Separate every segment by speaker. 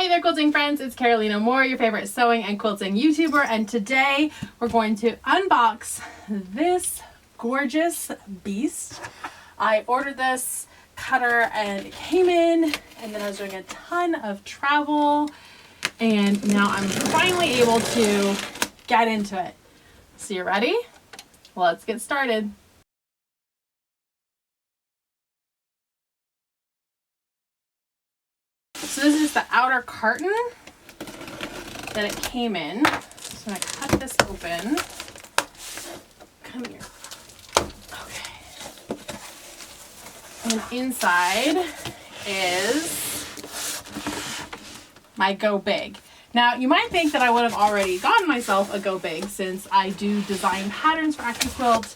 Speaker 1: there, quilting friends, it's Carolina Moore, your favorite sewing and quilting YouTuber, and today we're going to unbox this gorgeous beast. I ordered this cutter and it came in, and then I was doing a ton of travel, and now I'm finally able to get into it. So you ready? Let's get started. So this is the outer carton that it came in. So I'm going to cut this open. Come here. Okay. And inside is my Go Big. Now you might think that I would have already gotten myself a Go Big since I do design patterns for Accuquilt,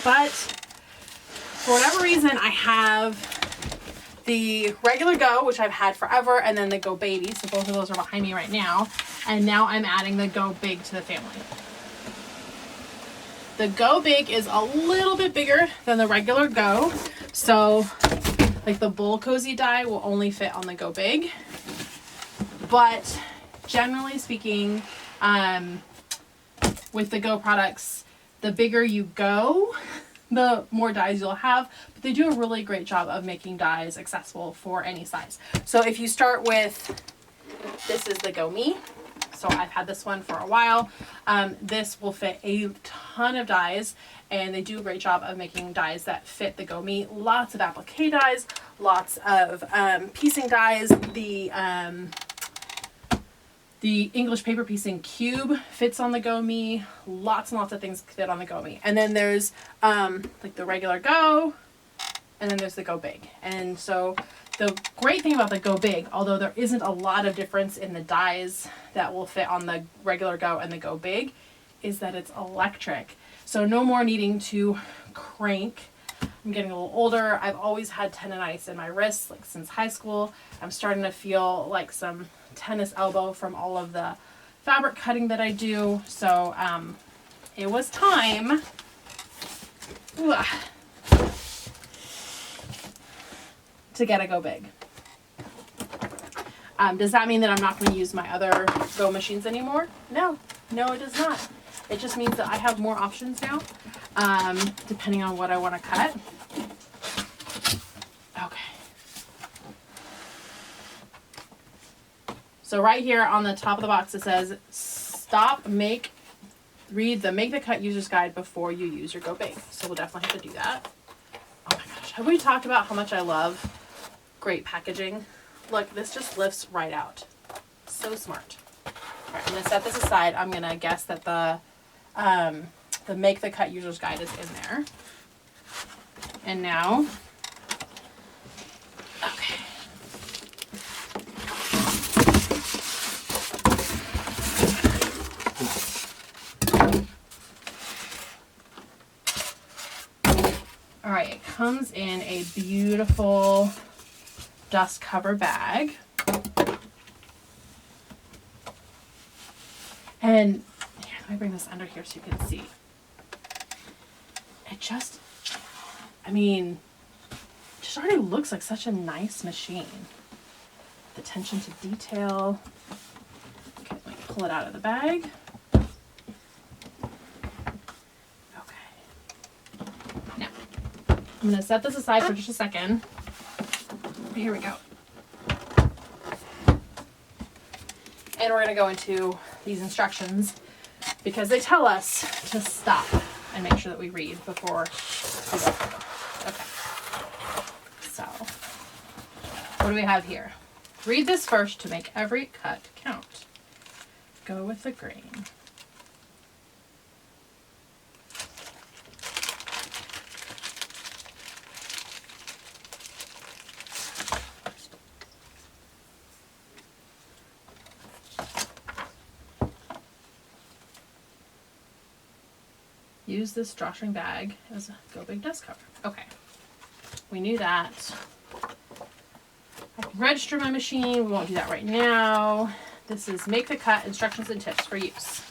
Speaker 1: but for whatever reason I have the regular Go, which I've had forever, and then the Go Baby. So both of those are behind me right now. And now I'm adding the Go Big to the family. The Go Big is a little bit bigger than the regular Go. So like the Bull Cozy die will only fit on the Go Big. But generally speaking, with the Go products, the bigger you go, the more dies you'll have, but they do a really great job of making dies accessible for any size. So if you start with, this is the Go Me. So I've had this one for a while. This will fit a ton of dies, and they do a great job of making dies that fit the Go Me. Lots of applique dies, lots of piecing dies. The English paper piecing cube fits on the Go Me. Lots and lots of things fit on the Go Me. And then there's like the regular Go, and then there's the Go Big. And so the great thing about the Go Big, although there isn't a lot of difference in the dies that will fit on the regular Go and the Go Big, is that it's electric. So no more needing to crank. I'm getting a little older. I've always had tendonitis in my wrists, like since high school. I'm starting to feel like some tennis elbow from all of the fabric cutting that I do. So it was time to get a Go Big. Does that mean that I'm not going to use my other Go machines anymore? No, it does not. It just means that I have more options now, depending on what I want to cut. Okay. So right here on the top of the box it says, read the Make the Cut User's Guide before you use your Go Big. So we'll definitely have to do that. Oh my gosh, have we talked about how much I love great packaging? Look, this just lifts right out. So smart. All right, I'm gonna set this aside. I'm gonna guess that the Make the Cut User's Guide is in there. And now, okay. All right, it comes in a beautiful dust cover bag. And here, let me bring this under here so you can see. It just, I mean, it just already looks like such a nice machine. The attention to detail. Okay, let me pull it out of the bag. I'm going to set this aside for just a second. Here we go. And we're going to go into these instructions because they tell us to stop and make sure that we read before we go. Okay. So, what do we have here? Read this first to make every cut count. Go with the grain. Use this drawstring bag as a Go Big dust cover. Okay, we knew that. I can register my machine. We won't do that right now. This is Make the Cut Instructions and Tips for Use.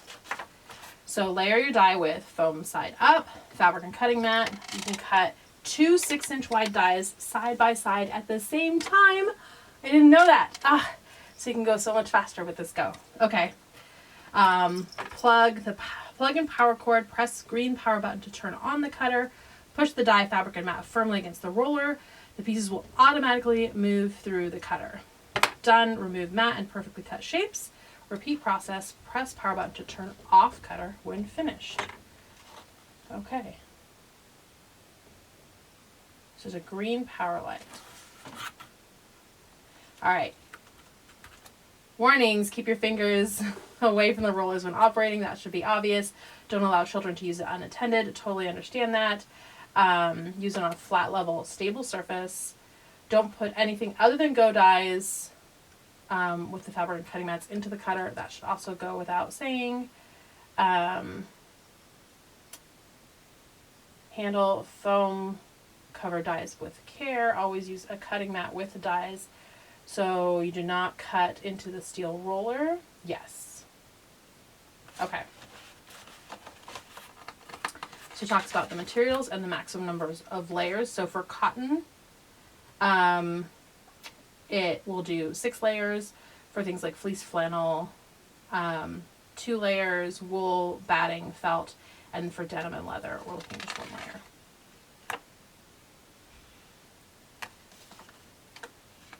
Speaker 1: So layer your die with foam side up, fabric and cutting mat. You can cut 2 6-inch wide dies side by side at the same time. I didn't know that. so you can go so much faster with this Go. Okay. Plug in power cord, press green power button to turn on the cutter, push the dye, fabric, and mat firmly against the roller. The pieces will automatically move through the cutter. Done. Remove mat and perfectly cut shapes. Repeat process. Press power button to turn off cutter when finished. Okay. So there's a green power light. All right. Warnings, keep your fingers away from the rollers when operating. That should be obvious. Don't allow children to use it unattended. Totally understand that. Use it on a flat, level, stable surface. Don't put anything other than Go dyes with the fabric and cutting mats into the cutter. That should also go without saying. Handle foam cover dyes with care. Always use a cutting mat with the dyes so you do not cut into the steel roller. Yes. Okay. So it talks about the materials and the maximum numbers of layers. So for cotton, it will do 6 layers. For things like fleece, flannel, 2 layers, wool, batting, felt, and for denim and leather, we're looking at just 1 layer.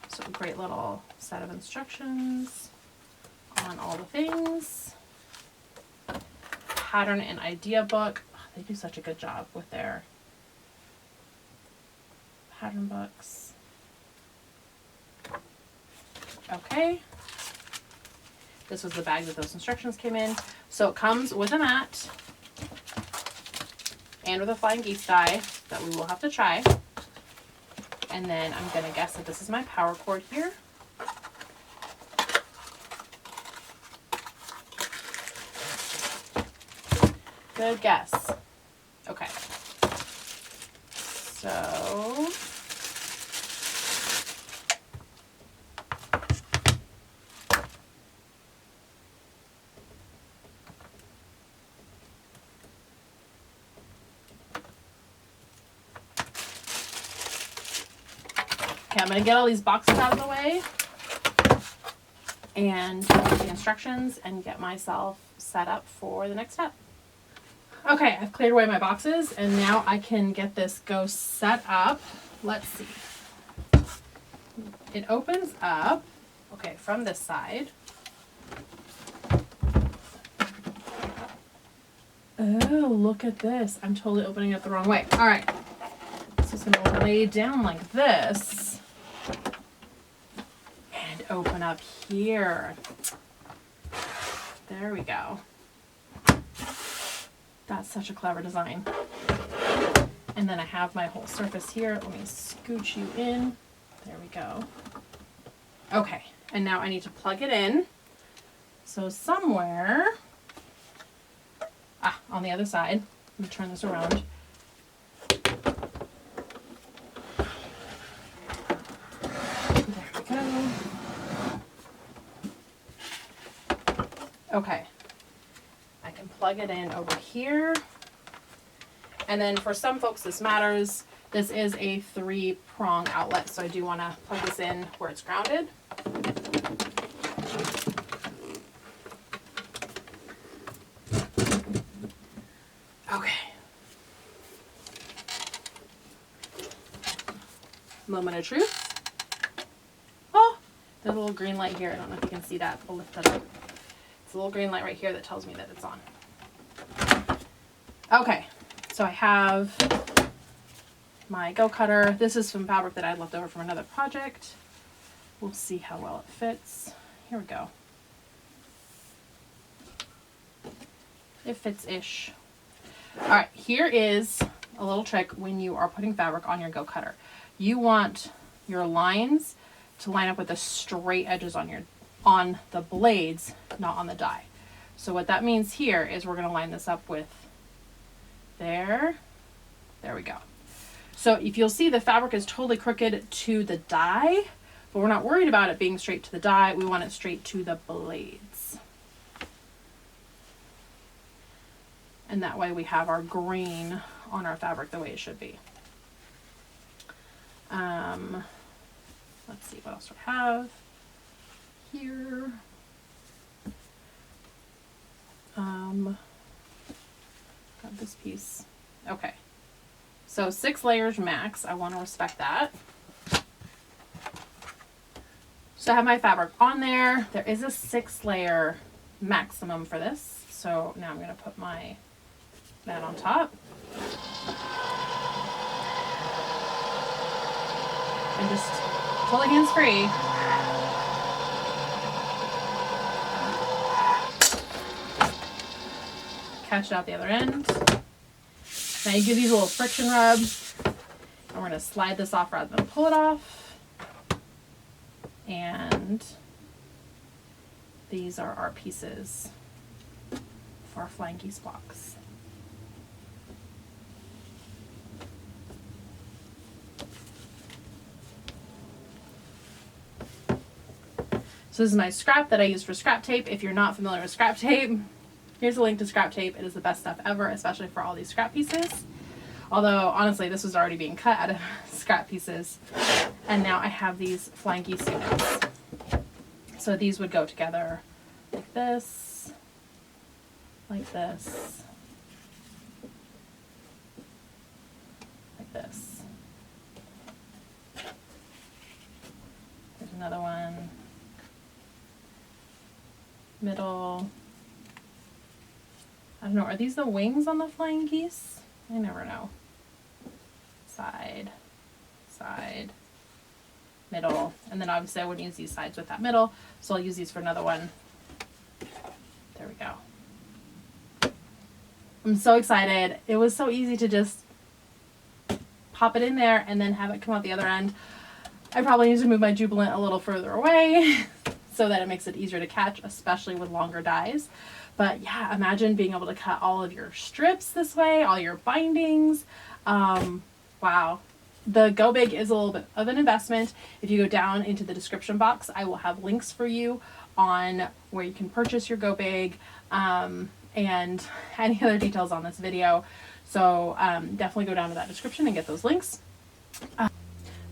Speaker 1: So a great little set of instructions on all the things. Pattern and idea book. Oh, they do such a good job with their pattern books. Okay. This was the bag that those instructions came in. So it comes with a mat and with a flying geese die that we will have to try. And then I'm going to guess that this is my power cord here. Good guess. Okay. So okay, I'm going to get all these boxes out of the way and the instructions and get myself set up for the next step. Okay, I've cleared away my boxes and now I can get this Go set up. Let's see. It opens up, okay, from this side. Oh, look at this. I'm totally opening it the wrong way. All right. So it's going to lay down like this and open up here. There we go. That's such a clever design. And then I have my whole surface here. Let me scooch you in. There we go. Okay, and now I need to plug it in. So somewhere, on the other side, let me turn this around. There we go. Okay. I can plug it in over here. And then for some folks this matters. This is a 3-prong outlet, so I do want to plug this in where it's grounded. Okay. Moment of truth. Oh, there's a little green light here. I don't know if you can see that. I'll lift it up. It's a little green light right here that tells me that it's on. Okay, so I have my Go cutter. This is some fabric that I left over from another project. We'll see how well it fits. Here we go. It fits-ish. All right, here is a little trick when you are putting fabric on your Go cutter. You want your lines to line up with the straight edges on the blades, not on the die. So what that means here is we're going to line this up with there we go. So if you'll see, the fabric is totally crooked to the die, but we're not worried about it being straight to the die. We want it straight to the blades. And that way we have our green on our fabric the way it should be. Let's see, what else do I have? here. Got this piece. Okay. So 6 layers max. I want to respect that. So I have my fabric on there. There is a 6 layer maximum for this. So now I'm going to put that on top. And just totally hands free. Catch it out the other end. Now you give these a little friction rub. And we're going to slide this off rather than pull it off. And these are our pieces for our flying geese blocks. So this is my scrap that I use for scrap tape. If you're not familiar with scrap tape, here's a link to scrap tape. It is the best stuff ever, especially for all these scrap pieces. Although, honestly, this was already being cut out of scrap pieces. And now I have these flying geese units. So these would go together like this, like this, like this. There's another one. Middle. I don't know, are these the wings on the flying geese? I never know. Side, side, middle, and then obviously I wouldn't use these sides with that middle, so I'll use these for another one. There we go. I'm so excited. It was so easy to just pop it in there and then have it come out the other end. I probably need to move my Jubilant a little further away so that it makes it easier to catch, especially with longer dies. But yeah, imagine being able to cut all of your strips this way, all your bindings. Wow. The Go Big is a little bit of an investment. If you go down into the description box, I will have links for you on where you can purchase your Go Big and any other details on this video. So definitely go down to that description and get those links.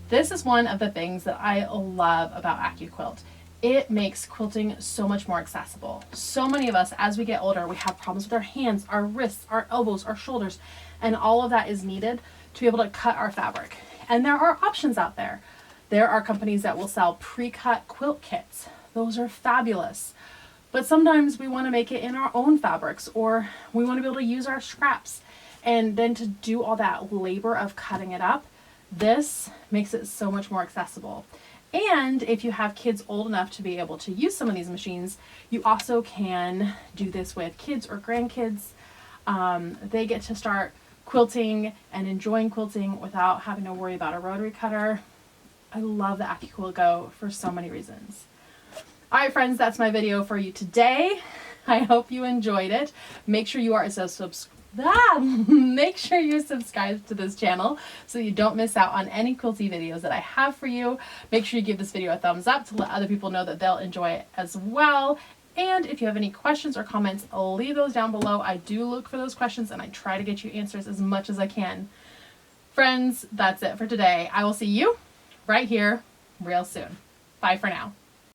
Speaker 1: This is one of the things that I love about Accuquilt. It makes quilting so much more accessible. So many of us, as we get older, we have problems with our hands, our wrists, our elbows, our shoulders, and all of that is needed to be able to cut our fabric. And there are options out there. There are companies that will sell pre-cut quilt kits. Those are fabulous. But sometimes we want to make it in our own fabrics, or we want to be able to use our scraps. And then to do all that labor of cutting it up, this makes it so much more accessible. And if you have kids old enough to be able to use some of these machines, you also can do this with kids or grandkids. They get to start quilting and enjoying quilting without having to worry about a rotary cutter. I love the Accuquilt GO for so many reasons. All right, friends, that's my video for you today. I hope you enjoyed it. Make sure you are make sure you're subscribed to this channel so you don't miss out on any quilty videos that I have for you. Make sure you give this video a thumbs up to let other people know that they'll enjoy it as well. And if you have any questions or comments, leave those down below. I do look for those questions and I try to get you answers as much as I can. Friends, that's it for today. I will see you right here real soon. Bye for now.